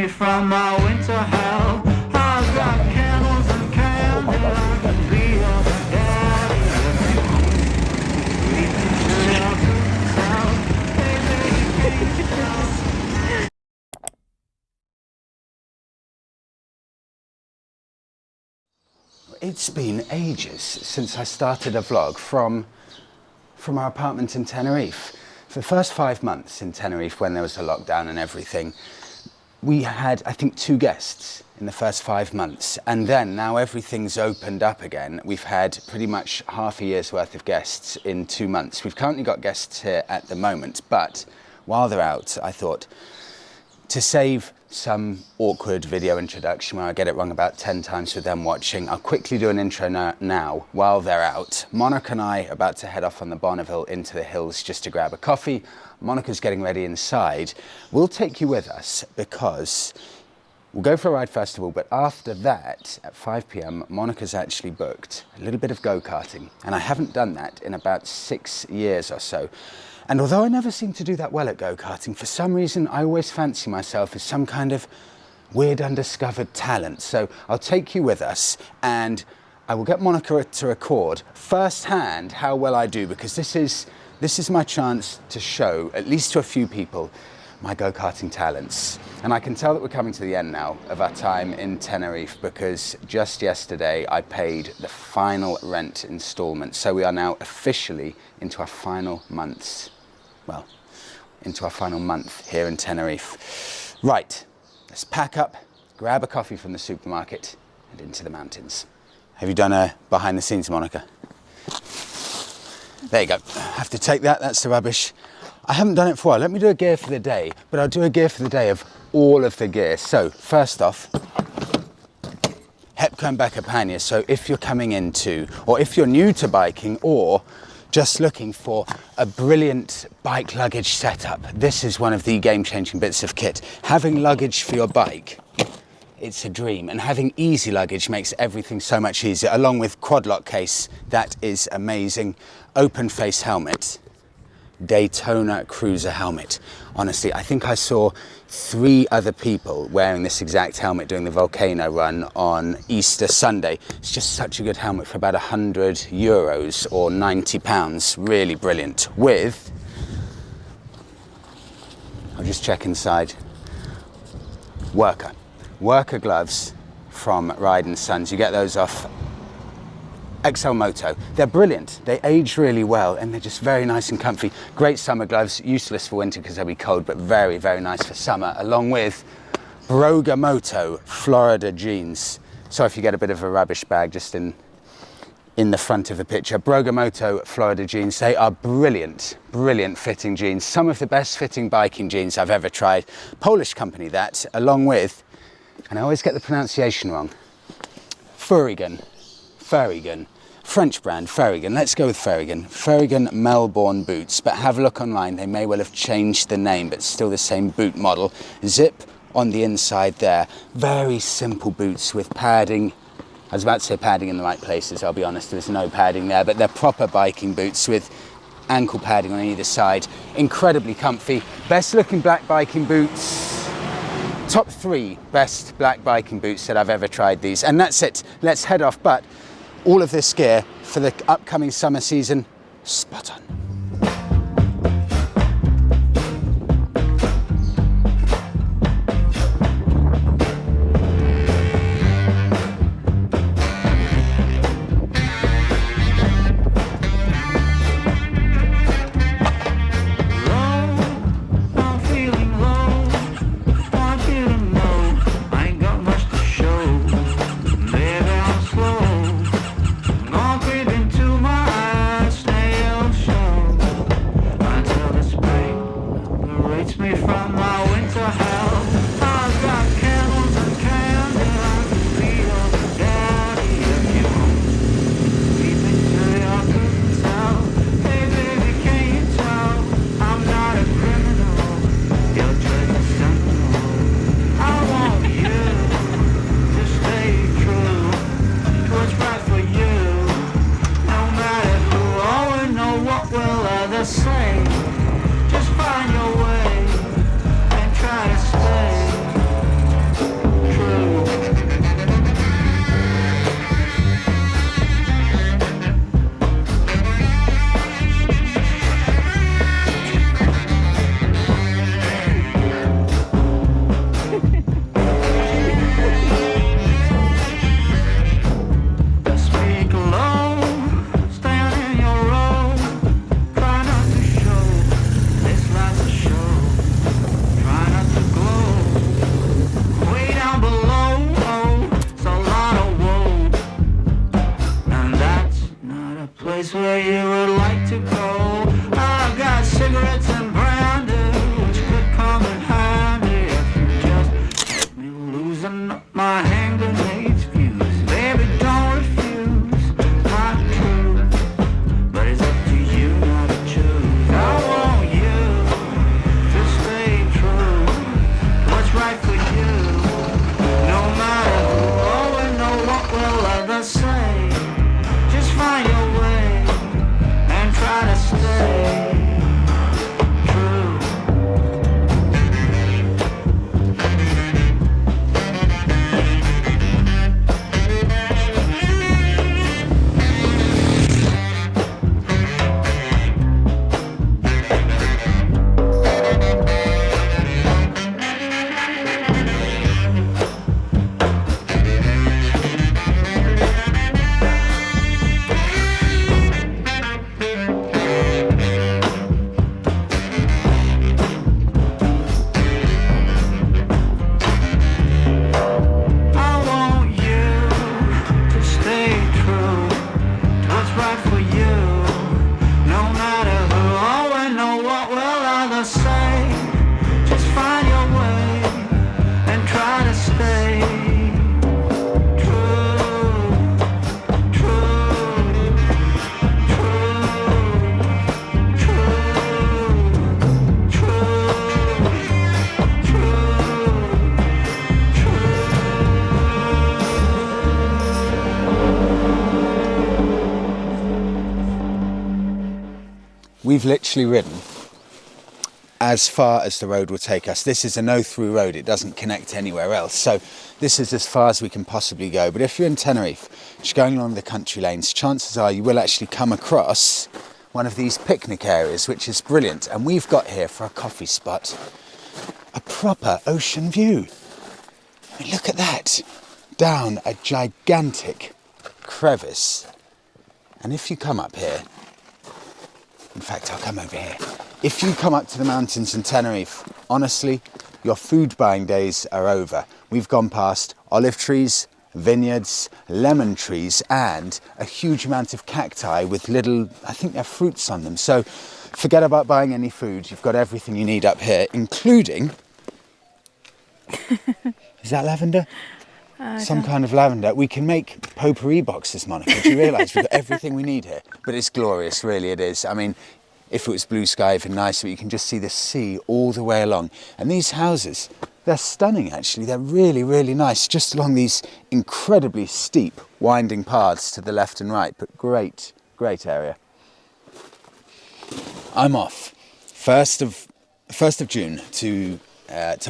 me from my winter hell. I've got candles and candy. I can be your daddy if you want. Reaching to your good self. Baby, you can't tell. It's been ages since I started a vlog from our apartment in Tenerife. For the first 5 months in Tenerife, when there was a lockdown and everything, we had, I think, 2 guests in the first 5 months. And then, now everything's opened up again, we've had pretty much half a year's worth of guests in 2 months. We've currently got guests here at the moment, but while they're out, I thought, to save some awkward video introduction where I get it wrong about 10 times with them watching, I'll quickly do an intro now while they're out. Monica and I are about to head off on the Bonneville into the hills just to grab a coffee. Monica's getting ready inside. We'll take you with us because we'll go for a ride first of all, but after that, at 5 p.m, Monica's actually booked a little bit of go-karting, and I haven't done that in about 6 years or so. And although I never seem to do that well at go-karting, for some reason I always fancy myself as some kind of weird undiscovered talent. So I'll take you with us and I will get Monica to record firsthand how well I do, because this is my chance to show, at least to a few people, my go-karting talents. And I can tell that we're coming to the end now of our time in Tenerife, because just yesterday I paid the final rent installment. So we are now officially into our final months. Well, into our final month here in Tenerife. Right, let's pack up, grab a coffee from the supermarket and into the mountains. Have you done a behind the scenes, Monica? There you go. I have to take that, that's the rubbish. I haven't done it for a while. Let me do a gear for the day, but I'll do a gear for the day of all of the gear. So first off, Hepco backup pannier. So if you're coming into, or if you're new to biking, or just looking for a brilliant bike luggage setup, this is one of the game-changing bits of kit. Having luggage for your bike, it's a dream, and having easy luggage makes everything so much easier, along with QUADLOCK case, that is amazing. Open face helmet, Daytona cruiser helmet. Honestly, I think I saw 3 other people wearing this exact helmet doing the volcano run on Easter Sunday. It's just such a good helmet for about €100 or £90. Really brilliant. With, I'll just check inside, worker gloves from Ride & Sons. You get those off XLMOTO. They're brilliant. They age really well and they're just very nice and comfy. Great summer gloves, useless for winter because they'll be cold, but very, very nice for summer, along with Broger Moto Florida jeans. So if you get a bit of a rubbish bag just in the front of the picture, Broger Moto Florida jeans, they are brilliant, brilliant fitting jeans. Some of the best fitting biking jeans I've ever tried. Polish company that, along with, and I always get the pronunciation wrong, Furygan. French brand, Furygan. Let's go with Furygan. Furygan Melbourne boots, but have a look online. They may well have changed the name, but still the same boot model. Zip on the inside there. Very simple boots with padding. I was about to say padding in the right places, I'll be honest. There's no padding there, but they're proper biking boots with ankle padding on either side. Incredibly comfy. Best looking black biking boots. Top 3 best black biking boots that I've ever tried these. And that's it. Let's head off. But all of this gear for the upcoming summer season, spot on. Say, just find your way and try to stay. the same. Just find your way and try to stay true, true, true, true, true, We've literally ridden as far as the road will take us. This is a no-through road, it doesn't connect anywhere else, so this is as far as we can possibly go. But if you're in Tenerife, just going along the country lanes, chances are you will actually come across one of these picnic areas, which is brilliant. And we've got here for a coffee spot a proper ocean view. I mean, look at that, down a gigantic crevice. And if you come up here, in fact, I'll come over here. If you come up to the mountains in Tenerife, honestly, your food buying days are over. We've gone past olive trees, vineyards, lemon trees, and a huge amount of cacti with little, I think they're fruits on them. So forget about buying any food. You've got everything you need up here, including, is that lavender? Some kind of lavender. We can make potpourri boxes, Monica. Do you realise we've got everything we need here? But it's glorious, really it is. I mean, if it was blue sky, even nicer, but you can just see the sea all the way along. And these houses, they're stunning actually. They're really, really nice, just along these incredibly steep, winding paths to the left and right, but great, great area. I'm off 1st of June to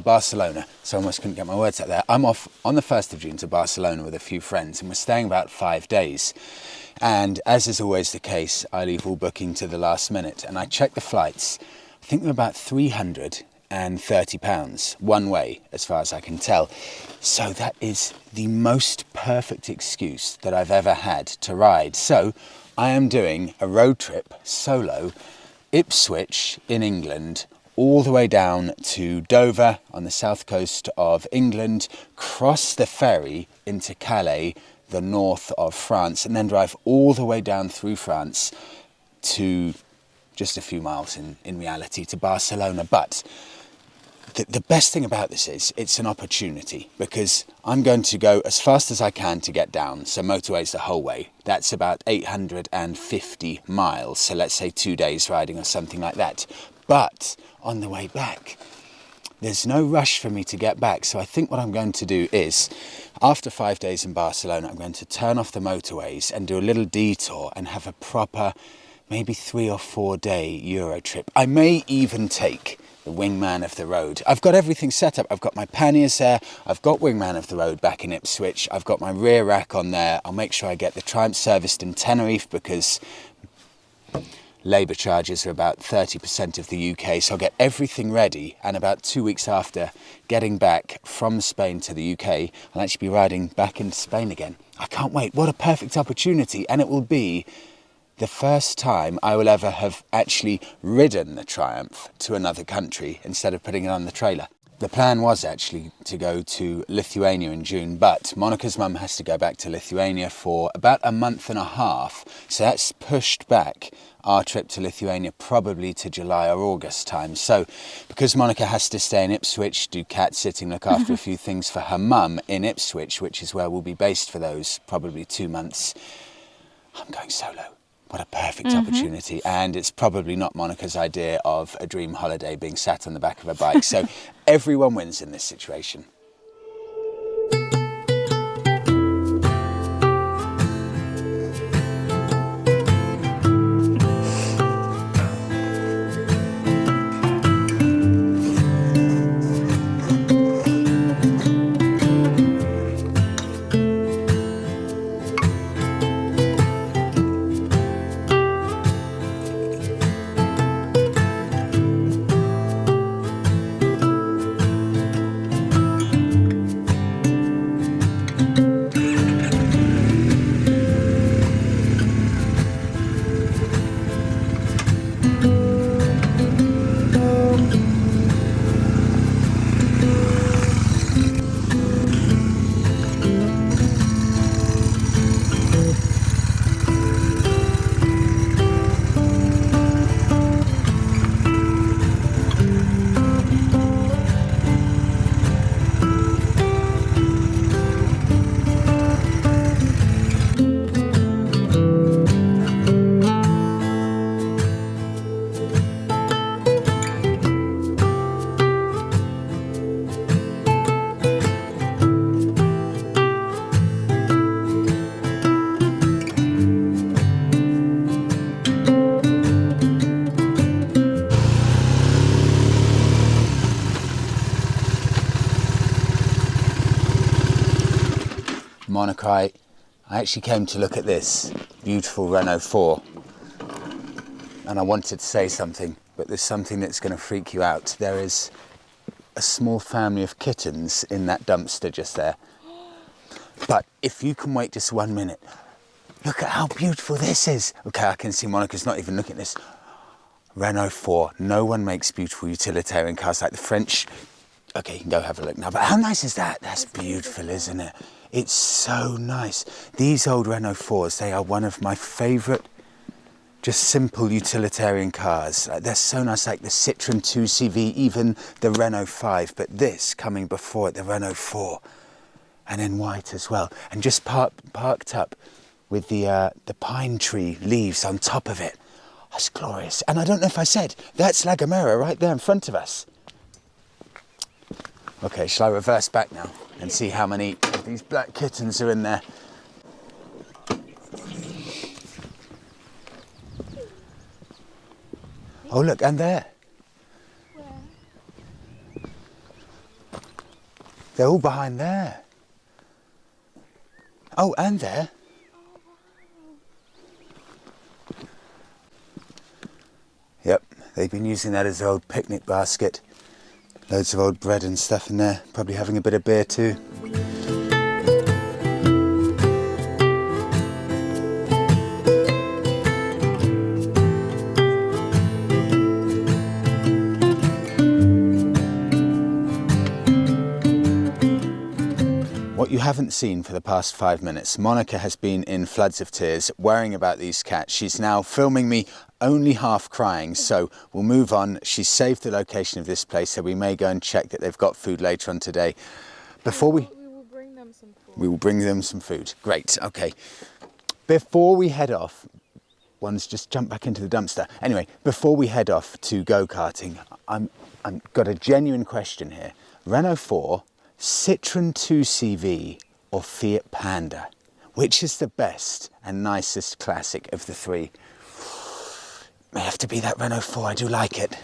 Barcelona, so I almost couldn't get my words out there. I'm off on the 1st of June to Barcelona with a few friends, and we're staying about 5 days. And as is always the case, I leave all booking to the last minute, and I check the flights. I think they're about £330 one way, as far as I can tell. So that is the most perfect excuse that I've ever had to ride. So I am doing a road trip solo, Ipswich in England, all the way down to Dover on the south coast of England, cross the ferry into Calais, the north of France, and then drive all the way down through France to just a few miles in reality to Barcelona. But the best thing about this is it's an opportunity, because I'm going to go as fast as I can to get down. So motorways the whole way. That's about 850 miles. So let's say 2 days riding or something like that. But on the way back, there's no rush for me to get back. So I think what I'm going to do is, after 5 days in Barcelona, I'm going to turn off the motorways and do a little detour and have a proper, maybe 3 or 4 day Euro trip. I may even take the wingman of the road. I've got everything set up. I've got my panniers there. I've got wingman of the road back in Ipswich. I've got my rear rack on there. I'll make sure I get the Triumph serviced in Tenerife, because labour charges are about 30% of the UK, so I'll get everything ready, and about 2 weeks after getting back from Spain to the UK, I'll actually be riding back into Spain again. I can't wait. What a perfect opportunity, and it will be the first time I will ever have actually ridden the Triumph to another country instead of putting it on the trailer. The plan was actually to go to Lithuania in June, but Monica's mum has to go back to Lithuania for about a month and a half, so that's pushed back our trip to Lithuania probably to July or August time. So because Monica has to stay in Ipswich, do cat sitting, look after a few things for her mum in Ipswich, which is where we'll be based for those probably 2 months, I'm going solo. What a perfect opportunity. And it's probably not Monica's idea of a dream holiday, being sat on the back of a bike. So everyone wins in this situation. Monica, I actually came to look at this beautiful Renault 4 and I wanted to say something, but there's something that's going to freak you out. There is a small family of kittens in that dumpster just there. But if you can wait just 1 minute, look at how beautiful this is. Okay, I can see Monica's not even looking at this. Renault 4. No one makes beautiful utilitarian cars like the French. Okay, you can go have a look now. But how nice is that? That's beautiful, isn't it? It's so nice. These old Renault 4s, they are one of my favourite, just simple utilitarian cars. They're so nice, like the Citroen 2CV, even the Renault 5. But this coming before it, the Renault 4. And in white as well. And just parked up with the pine tree leaves on top of it. That's glorious. And I don't know if I said, that's La Gomera right there in front of us. Okay, shall I reverse back now and see how many of these black kittens are in there? Oh look, and there. Where? They're all behind there. Oh, and there. Yep, they've been using that as an old picnic basket. Loads of old bread and stuff in there, probably having a bit of beer too. What you haven't seen for the past 5 minutes, Monica has been in floods of tears, worrying about these cats. She's now filming me, only half crying, so we'll move on. She's saved the location of this place, so we may go and check that they've got food later on today. Before we will bring them some food. We will bring them some food. Great, okay. Before we head off, one's just jumped back into the dumpster. Anyway, before we head off to go-karting, I'm got a genuine question here. Renault 4, Citroen 2CV or Fiat Panda? Which is the best and nicest classic of the three? May have to be that Renault 4, I do like it.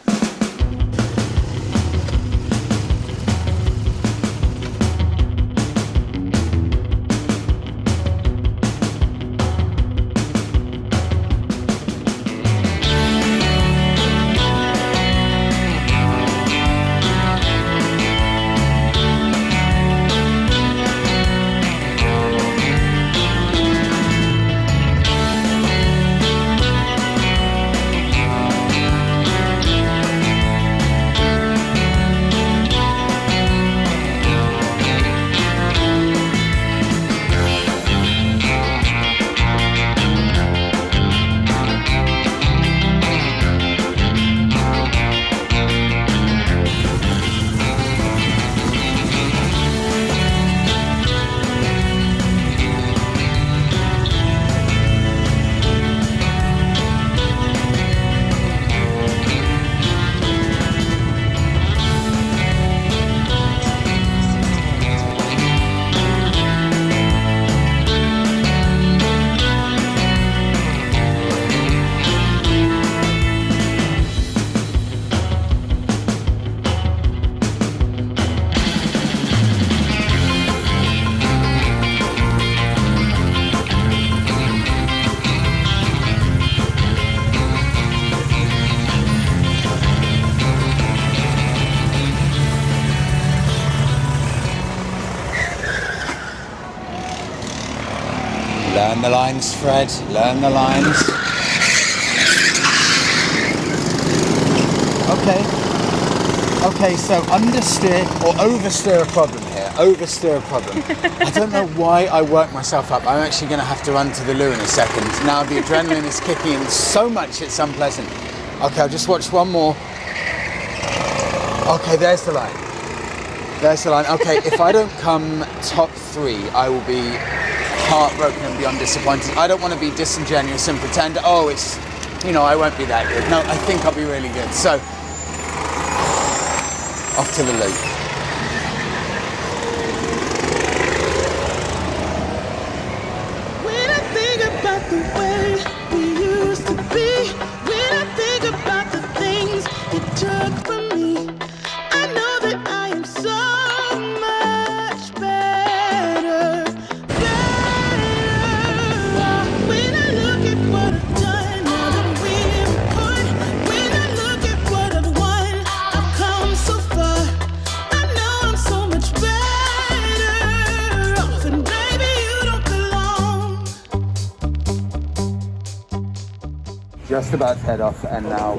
Learn the lines, Fred, learn the lines. Okay, so understeer or oversteer a problem here, oversteer a problem. I don't know why I work myself up. I'm actually going to have to run to the loo in a second. Now the adrenaline is kicking in so much it's unpleasant. Okay, I'll just watch one more. Okay, there's the line. There's the line. Okay, if I don't come top 3, I will be heartbroken and beyond disappointed. I don't want to be disingenuous and pretend, oh, it's, you know, I won't be that good. No, I think I'll be really good. So, off to the loop. When I think about the way we used to be, when I think about the things it took from me, I know that I am so much better. just about to head off and now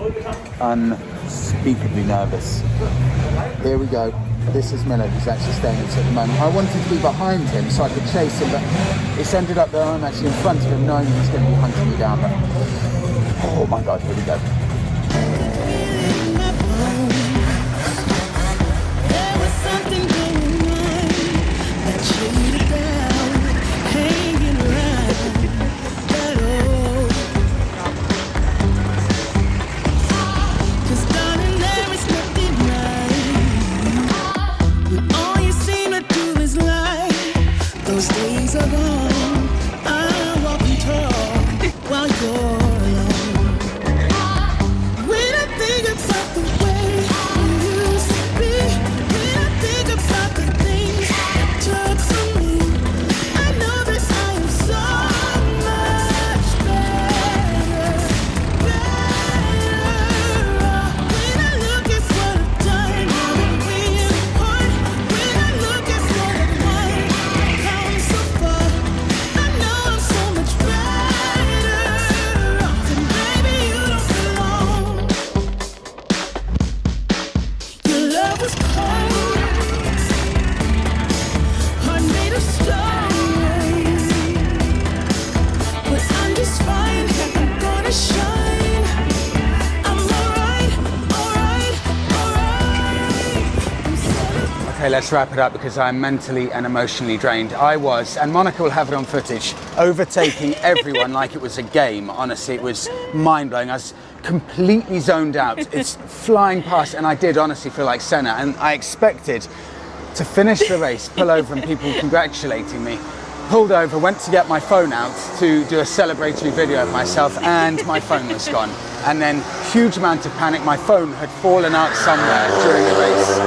unspeakably nervous. Here we go. This is Miller, who's actually staying at the moment. I wanted to be behind him so I could chase him, but it's ended up that I'm actually in front of him, knowing he's going to be hunting me down. But, oh my God, here we go. There was something going on that chased me down, hanging around that old. 'Cause darling, there is nothing right when all you seem to do is lie. Those days are gone. I'm walking tall while you're alone. When I think about the way you used to be, when I think about the things you took from me, I know that I am so much better, better. When I look at what I've done, now that we're apart, when I look at what I've won, I've come so far, I know I'm so much better off, and baby, you don't belong. Your love was cold, heart made of stone, but I'm just fine, I'm gonna shine. I'm alright, alright, alright. I'm so Okay, let's wrap it up because I'm mentally and emotionally drained. I was, and Monica will have it on footage, overtaking everyone like it was a game. Honestly, it was mind-blowing. I was completely zoned out. It's flying past, and I did honestly feel like Senna. And I expected to finish the race, pull over, and people congratulating me. Pulled over, went to get my phone out to do a celebratory video of myself, and my phone was gone. And then, huge amount of panic. My phone had fallen out somewhere during the race.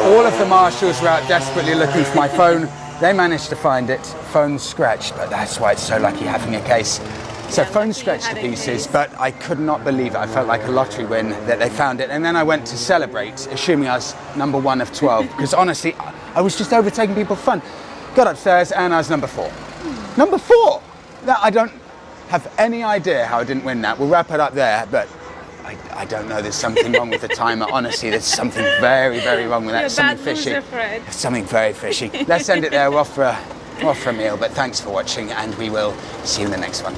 All of the marshals were out desperately looking for my phone. They managed to find it. Phone scratched, but that's why it's so lucky having a case. So phone scratched to pieces, but I could not believe it. I felt like a lottery win that they found it. And then I went to celebrate, assuming I was number 1 of 12, because honestly, I was just overtaking people for fun. Got upstairs and I was number 4. Number 4! Now, I don't have any idea how I didn't win that. We'll wrap it up there, but I don't know. There's something wrong with the timer. Honestly, there's something very, very wrong with that. You're a Something bad fishy. loser, Fred. Something very fishy. Let's end it there. We're off for a meal, but thanks for watching and we will see you in the next one.